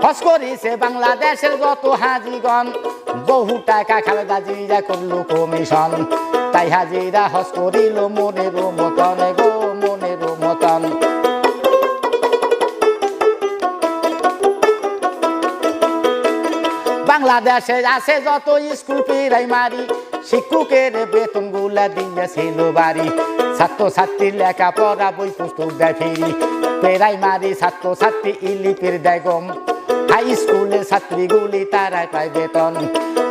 হজ করিছে বাংলাদেশের যত হাজিগণ বহু টাকা খালেদা জিয়া করলো কমিশন তাই হাজিরা হজ করিল মনের মতন গো মনের মতন বাংলাদেশে আছে যত স্কুল প্রাইমারি শিক্ষকের বেতন গুলা দিয়েছিল বাড়ি ছাত্র ছাত্রীর লেখাপড়া বই পুস্তক দেয় ফিরি প্রাইমারি ছাত্র ছাত্রী ইলিপির দেয় গম হাই স্কুলের ছাত্রীগুলি তারাই পায় বেতন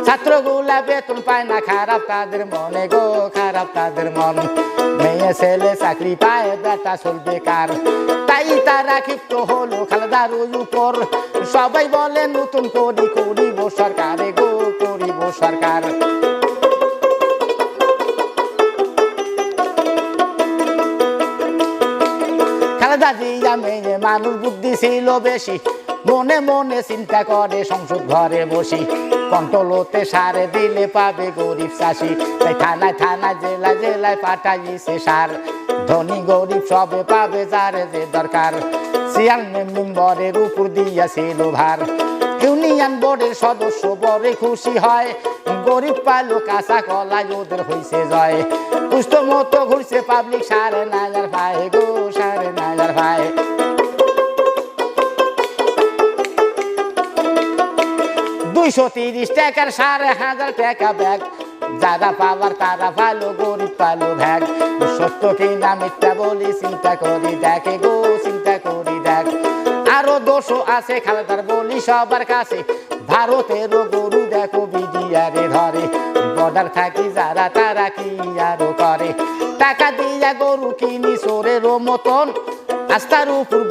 ছাত্রগুলা বেতন পায় না খারাপ তাদের মনে গো খারাপ তাদের মন মেয়ে ছেলে চাকরি পায় বেটা চল বেকার তাই তারা ক্ষিপ্ত হলো খালেদার উপর সবাই বলে নতুন করিব সরকারে গো করিব সরকার খালেদা জিয়া মেয়ে মানুষ বুদ্ধি ছিল বেশি মনে মনে চিন্তা করে সংসদ ঘরে বসি কন্ট্রোলতে সারে দিলে পাবে গরিব চাষি তাই থানায় থানায় জেলায় জেলায় পাঠাইছে সার ধনী গরিব সবে পাবে যারে যে দরকার চেয়ারম্যান মেম্বরের উপর দিয়েছিল ভার ইউনিয়ন বোর্ডের সদস্য বড় খুশি হয় গরিব পালো কাঁচা কলা ওদের হইছে জয় পুষ্ট মতো ঘুরছে পাবলিক 9,500 ভাই গো 9,500 ভাই 230 টাকার 5,500 টাকা ব্যাগ যারা পাওয়ার তারা ভালো গরিব পালো ভ্যাগ সত্য কিনা মিথ্যা বলি চিন্তা করি দেখে গো চিন্তা করি দেখ আরো দোষও আছে খালেদার বলি সবার কাছে ভারতেরও গরু দেখো বিডিআরে ধরে বর্ডার থাকি যারা তারা কি আরো করে টাকা দিয়া গরু কিনি চোরেরও মতন আস্থার উপর